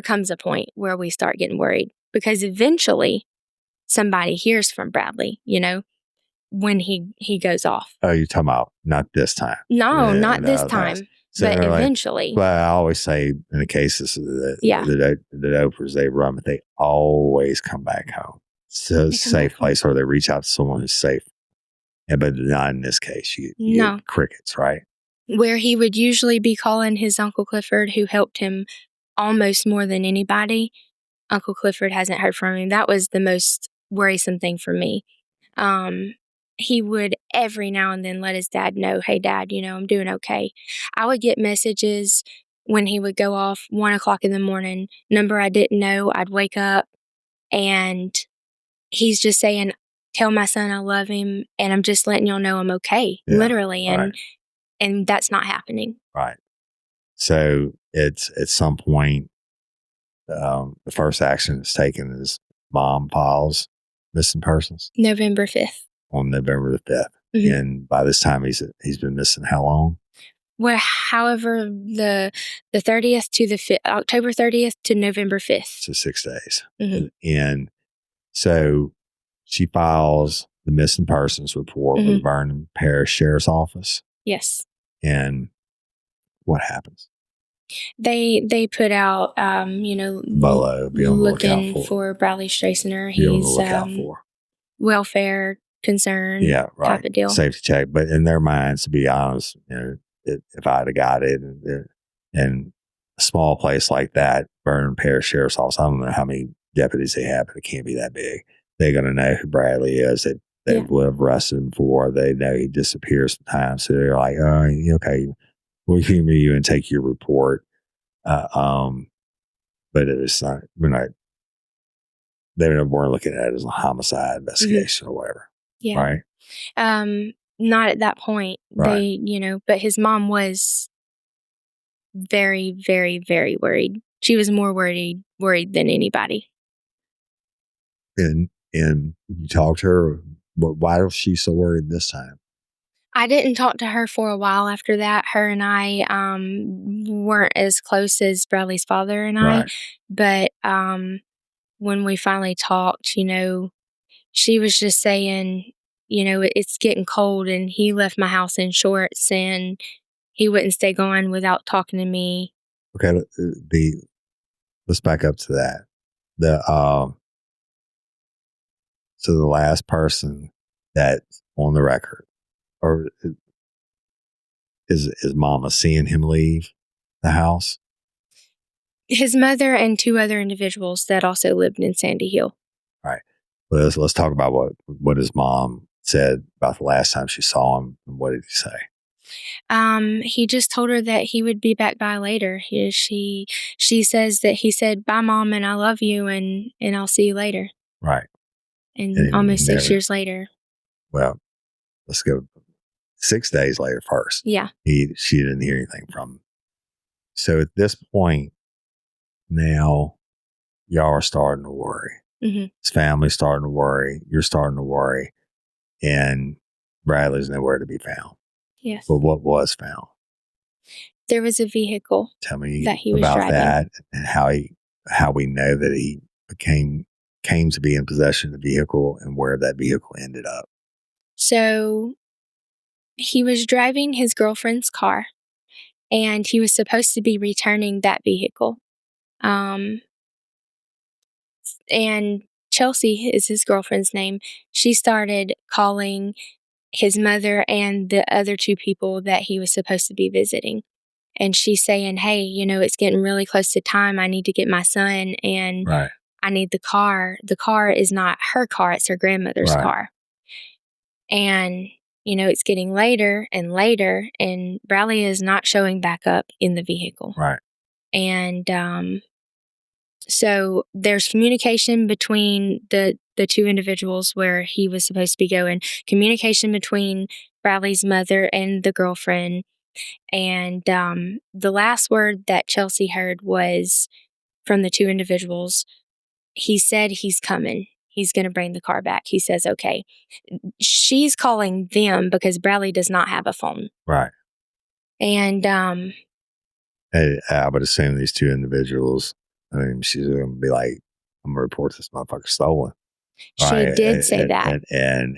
comes a point where we start getting worried because eventually somebody hears from Bradley, when he goes off. Oh, you're talking about not this time. No, not this time. So but eventually. But I always say in the cases the Oprahs, they run, but they always come back home. So it's a safe place, or they reach out to someone who's safe. But not in this case. You get crickets, right? Where he would usually be calling his Uncle Clifford, who helped him almost more than anybody. Uncle Clifford hasn't heard from him. That was the most worrisome thing for me. He would every now and then let his dad know, hey, Dad, I'm doing okay. I would get messages when he would go off 1 o'clock in the morning, number I didn't know. I'd wake up and he's just saying, tell my son I love him and I'm just letting y'all know I'm okay, literally. And that's not happening. Right. So it's at some point, the first action that's taken is mom files missing persons. November 5th. On November the 5th. Mm-hmm. And by this time, he's been missing how long? Well, however, the 30th to the 5th, October 30th to November 5th. So 6 days. Mm-hmm. And so she files the missing persons report with the Vernon Parish Sheriff's Office. Yes. And what happens? They put out, Bolo, be on the looking for Bradley Stracener. Be on the lookout for welfare concern, type of deal. Safety check. But in their minds, to be honest, if I'd have got it in a small place like that, Vernon Parish Sheriff's Office, I don't know how many deputies they have, but it can't be that big. They're going to know who Bradley is. They would have arrested him before. They know he disappears sometimes. So they're like, oh, okay, we'll humor you and take your report. But it's not, they weren't looking at it as a homicide investigation or whatever. Yeah. Right. Not at that point. Right. But his mom was very, very, very worried. She was more worried than anybody. And you talked to her. Why was she so worried this time? I didn't talk to her for a while after that. Her and I weren't as close as Bradley's father and I. Right. But when we finally talked, she was just saying, it's getting cold and he left my house in shorts and he wouldn't stay gone without talking to me. Okay, let's back up to that. So the last person that's on the record, or is Mama seeing him leave the house? His mother and 2 other individuals that also lived in Sandy Hill. Right. Well, let's talk about what his mom said about the last time she saw him. What did he say? He just told her that he would be back by later. She says that he said, bye, Mom, and I love you, and I'll see you later. Right. And almost 6 years later. Well, let's go 6 days later first. Yeah. She didn't hear anything from him. So at this point, now y'all are starting to worry. Mm-hmm. His family's starting to worry. You're starting to worry. And Bradley's nowhere to be found. Yes. But what was found? There was a vehicle. Tell me that he was about driving. That and how we know that he came to be in possession of the vehicle and where that vehicle ended up. So he was driving his girlfriend's car and he was supposed to be returning that vehicle. And Chelsea is his girlfriend's name. She started calling his mother and the other 2 people that he was supposed to be visiting. and she's saying, hey, it's getting really close to time. I need to get my son, and Right. I need the car. The car is not her car, it's her grandmother's Right. car. And, it's getting later and later, and Bradley is not showing back up in the vehicle. Right. And so there's communication between the two individuals where he was supposed to be going, communication between Bradley's mother and the girlfriend. And the last word that Chelsea heard was from the two individuals. He said he's coming. He's going to bring the car back. He says, okay. She's calling them because Bradley does not have a phone. Right. And I would assume these two individuals, she's going to be like, I'm going to report this motherfucker stolen. She did say that. And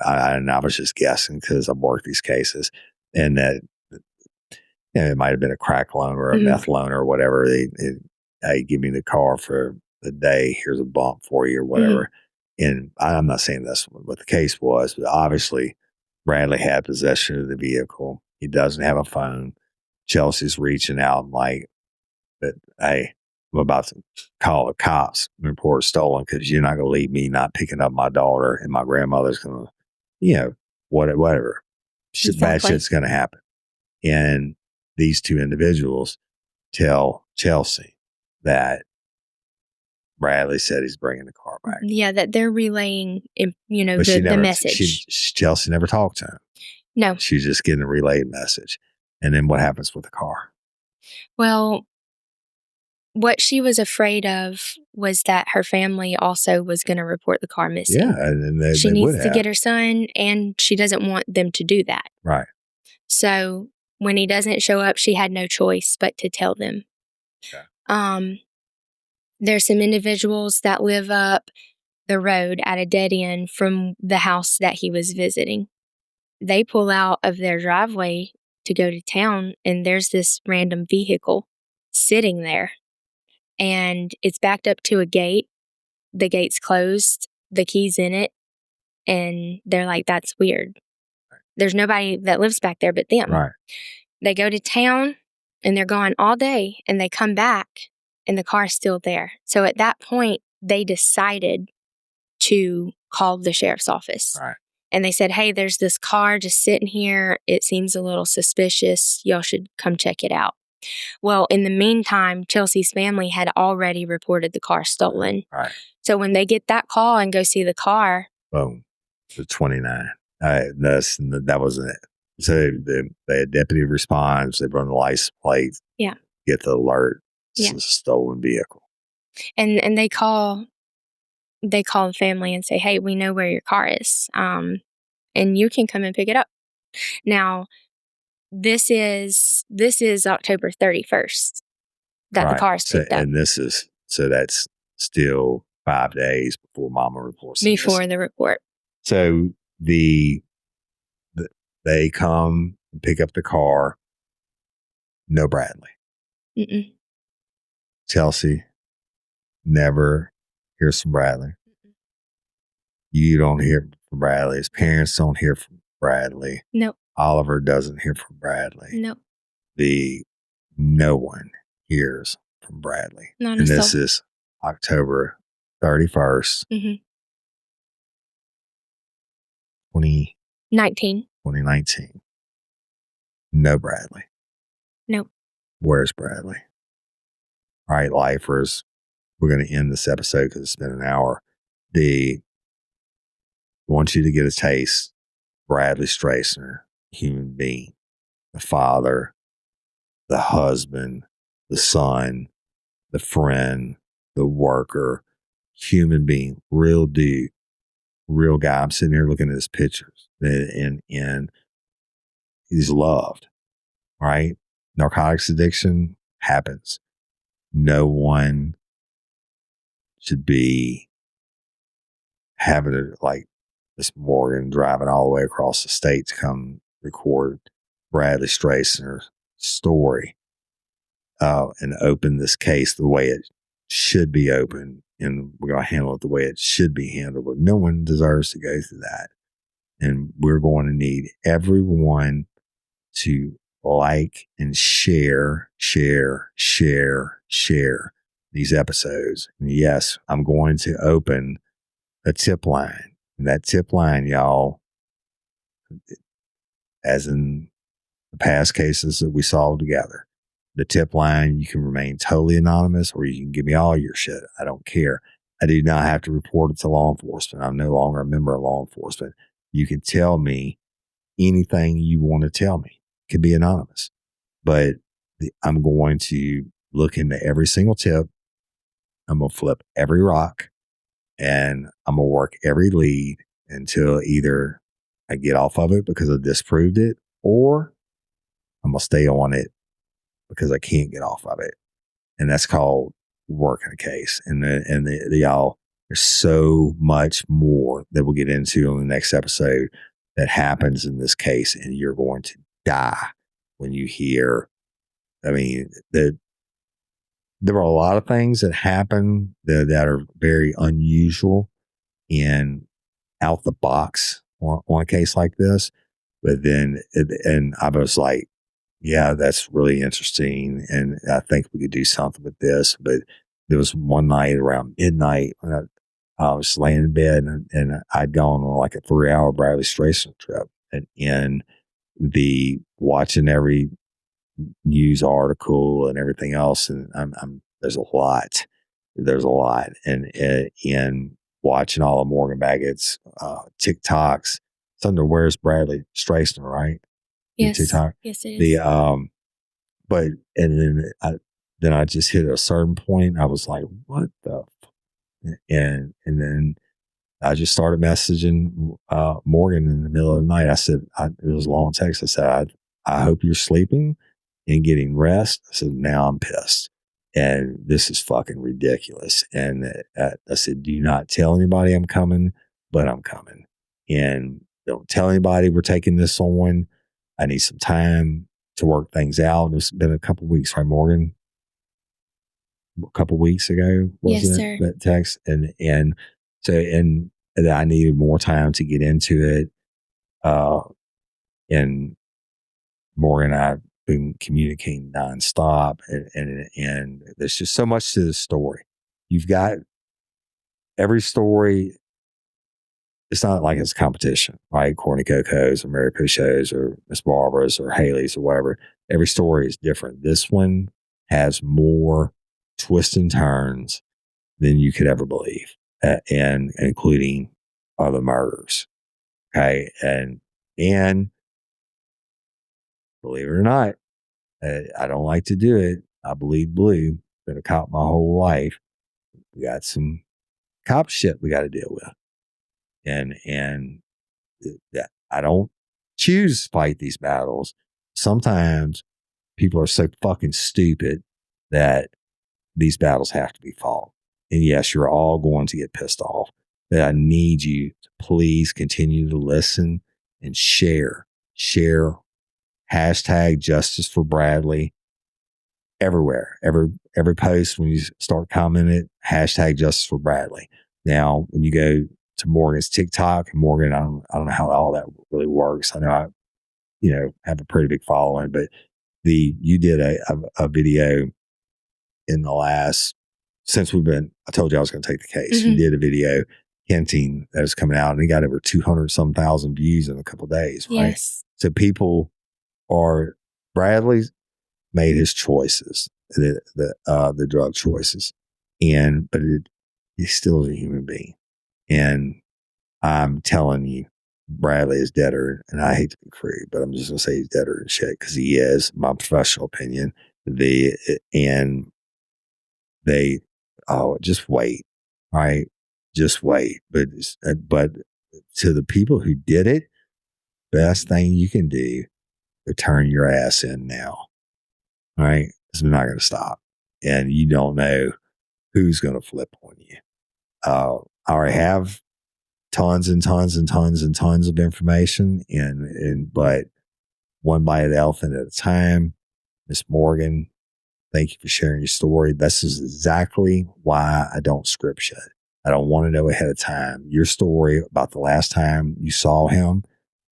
I was just guessing because I've worked these cases, and that it might have been a crack loan or a meth loan or whatever. Hey, give me the car for the day. Here's a bump for you or whatever. And I'm not saying that's what the case was, but obviously Bradley had possession of the vehicle. He doesn't have a phone. Chelsea's reaching out like, but hey, I'm about to call the cops and report stolen because you're not going to leave me not picking up my daughter, and my grandmother's going to, whatever. Exactly. Bad shit's going to happen. And these two individuals tell Chelsea that Bradley said he's bringing the car back. Yeah, that they're relaying, the message. Chelsea never talked to him. No. She's just getting a relayed message. And then what happens with the car? Well, what she was afraid of was that her family also was going to report the car missing. Yeah, and she needs to get her son, and she doesn't want them to do that. Right. So when he doesn't show up, she had no choice but to tell them. Okay. There's some individuals that live up the road at a dead end from the house that he was visiting. They pull out of their driveway to go to town, and there's this random vehicle sitting there. And it's backed up to a gate. The gate's closed. The key's in it. And they're like, that's weird. There's nobody that lives back there but them. Right. They go to town, and they're gone all day, and they come back, and the car's still there. So at that point, they decided to call the sheriff's office. Right. And they said, hey, there's this car just sitting here. It seems a little suspicious. Y'all should come check it out. Well, in the meantime, Chelsea's family had already reported the car stolen. Right. So when they get that call and go see the car. Boom. The 29. That wasn't it. So they had deputy response. They run the license plate. Yeah. Get the alert. This is a stolen vehicle. And they call the family and say, hey, we know where your car is. And you can come and pick it up. Now, this is October 31st that the car is picked up. And that's still 5 days before Mama reports. Before the report. So they come and pick up the car. No Bradley. Mm-mm. Chelsea never hears from Bradley. You don't hear from Bradley. His parents don't hear from Bradley. Nope. Oliver doesn't hear from Bradley. Nope. No one hears from Bradley. Not and this is October 31st, 2019. No Bradley. Nope. Where's Bradley? All right, lifers, we're going to end this episode because it's been an hour. I want you to get a taste. Bradley Stracener, human being, the father, the husband, the son, the friend, the worker, human being, real dude, real guy. I'm sitting here looking at his pictures, and he's loved, right? Narcotics addiction happens. No one should be having it like this Morgan driving all the way across the state to come record Bradley Stracener's story and open this case the way it should be opened. And we're going to handle it the way it should be handled. But no one deserves to go through that. And we're going to need everyone to like, and share these episodes. And yes, I'm going to open a tip line. And that tip line, y'all, as in the past cases that we solved together, the tip line, you can remain totally anonymous or you can give me all your shit. I don't care. I do not have to report it to law enforcement. I'm no longer a member of law enforcement. You can tell me anything you want to tell me. It could be anonymous, but I'm going to look into every single tip. I'm going to flip every rock and I'm going to work every lead until either I get off of it because I disproved it, or I'm going to stay on it because I can't get off of it. And that's called working a case. And y'all, there's so much more that we'll get into in the next episode that happens in this case. And you're going to die when you hear, I mean, there are a lot of things that happen that are very unusual and out the box on a case like this. But then, and I was like, yeah, that's really interesting. And I think we could do something with this. But there was one night around midnight when I was laying in bed and I'd gone on like a 3-hour Bradley Stracener trip and in the watching every news article and everything else. And there's a lot. And watching all of Morgan Baggett's TikToks, it's under Where's Bradley Stracener, right? Yes. TikTok. Yes, it is. But and then I just hit a certain point. I was like, what the? And then I just started messaging Morgan in the middle of the night. I said, it was a long text. I said, I hope you're sleeping and getting rest. I said, now I'm pissed. And this is fucking ridiculous. And I said, do not tell anybody I'm coming, but I'm coming. And don't tell anybody we're taking this on. I need some time to work things out. It's been a couple of weeks, right, Morgan? A couple of weeks ago, wasn't Yes, it? sir. That text. And I needed more time to get into it. And Morgan and I have been communicating nonstop. And there's just so much to the story. You've got every story. It's not like it's a competition, right? Corny Coco's or Mary Pichot's or Miss Barbara's or Haley's or whatever. Every story is different. This one has more twists and turns than you could ever believe, and including other murders. Okay. And believe it or not, I don't like to do it. I bleed blue. Been a cop my whole life. We got some cop shit we got to deal with. And that I don't choose to fight these battles. Sometimes people are so fucking stupid that these battles have to be fought. And yes, you're all going to get pissed off. But I need you to please continue to listen and share. Share hashtag Justice for Bradley everywhere. Every post when you start commenting, hashtag Justice for Bradley. Now, when you go to Morgan's TikTok, and Morgan, I don't know how all that really works. I know I, have a pretty big following, but you did a video in the last, since I told you I was going to take the case. Mm-hmm. You did a video hinting that was coming out and it got over 200 some thousand views in a couple of days, right? Yes. So Bradley's made his choices, the drug choices, but he's still a human being. And I'm telling you, Bradley is deader, and I hate to be crude, but I'm just gonna say he's deader than shit because he is. My professional opinion. Just wait, all right, just wait. But to the people who did it, best thing you can do is turn your ass in now, all right? Because we're not gonna stop, and you don't know who's gonna flip on you. I already have tons and tons and tons and tons of information, but one bite of the elephant at a time. Miss Morgan, thank you for sharing your story. This is exactly why I don't script shit. I don't want to know ahead of time. Your story about the last time you saw him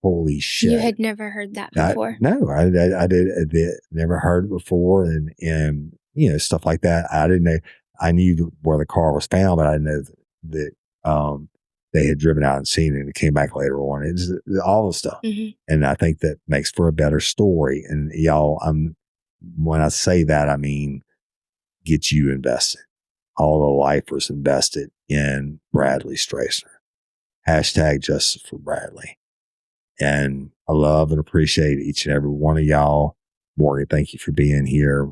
holy shit. You had never heard that I before? I did never heard it before. And, you know, stuff like that. I didn't know. I knew where the car was found, but I didn't know that they had driven out and seen it and it came back later on. It's all the stuff. Mm-hmm. And I think that makes for a better story. And y'all, when I say that, I mean, get you invested. All the lifers invested in Bradley Stracener. Hashtag justice for Bradley. And I love and appreciate each and every one of y'all. Morgan, thank you for being here.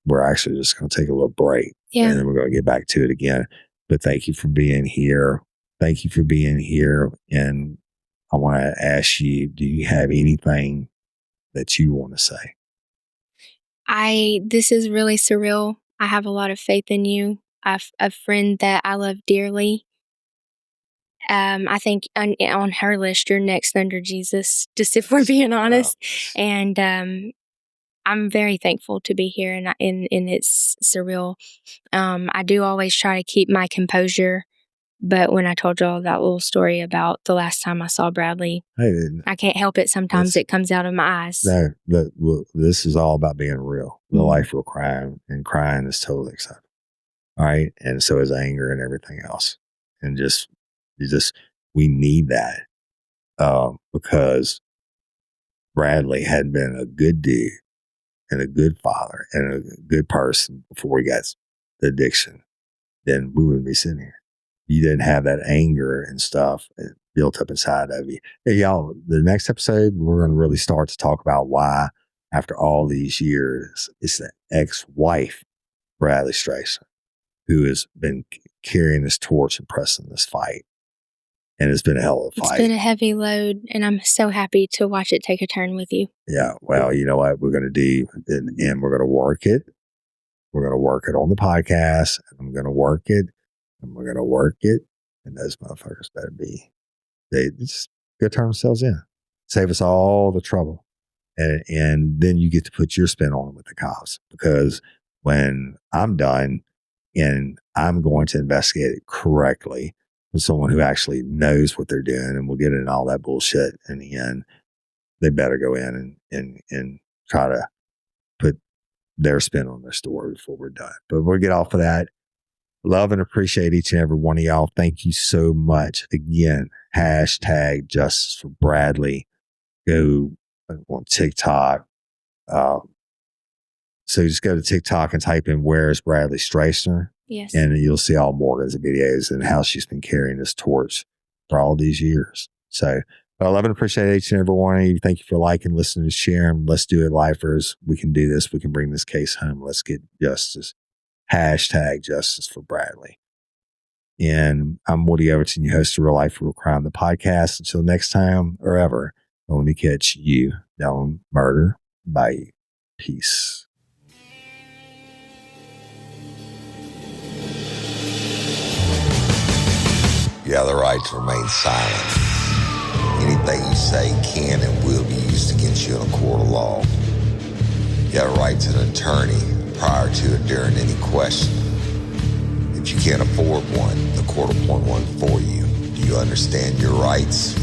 We're actually just going to take a little break. Yeah. And then we're going to get back to it again. But thank you for being here. Thank you for being here. And I want to ask you, do you have anything that you want to say? This is really surreal. I have a lot of faith in you. I've a friend that I love dearly. I think on her list, you're next under Jesus, just if we're being honest. And I'm very thankful to be here, and it's surreal. I do always try to keep my composure, but when I told y'all that little story about the last time I saw Bradley, I can't help it. Sometimes it comes out of my eyes. This is all about being real. Real life, real crime, and crying is totally acceptable. All right, and so is anger and everything else, and we need that because Bradley had been a good dude and a good father and a good person before he got the addiction. Then we wouldn't be sitting here. You didn't have that anger and stuff built up inside of you. Hey, y'all, the next episode, we're going to really start to talk about why, after all these years, it's the ex-wife, Bradley Stracener, who has been carrying this torch and pressing this fight. And it's been a hell of a fight. It's been a heavy load, and I'm so happy to watch it take a turn with you. Yeah, well, you know what we're going to do, and we're going to work it. We're going to work it on the podcast, and I'm going to work it, and we're going to work it, and those motherfuckers better be, they just go turn themselves in. Save us all the trouble. And then you get to put your spin on it with the cops, because when I'm done and I'm going to investigate it correctly, someone who actually knows what they're doing, and we'll get into all that bullshit in the end, they better go in and try to put their spin on their story before we're done. But we'll get off of that. Love and appreciate each and every one of y'all. Thank you so much. Again, hashtag justice for Bradley. Go on TikTok. So just go to TikTok and type in "Where's Bradley Stracener?" Yes. And you'll see all Morgan's videos and how she's been carrying this torch for all these years. So I love and appreciate each and every one of you. Thank you for liking, listening, sharing. Let's do it, lifers. We can do this. We can bring this case home. Let's get justice. Hashtag justice for Bradley. And I'm Woody Overton, your host of Real Life, Real Crime, the podcast. Until next time or ever, don't let me catch you. Don't murder. Bye. Peace. You have the right to remain silent. Anything you say can and will be used against you in a court of law. You have a right to an attorney prior to and during any question. If you can't afford one, the court will appoint one for you. Do you understand your rights?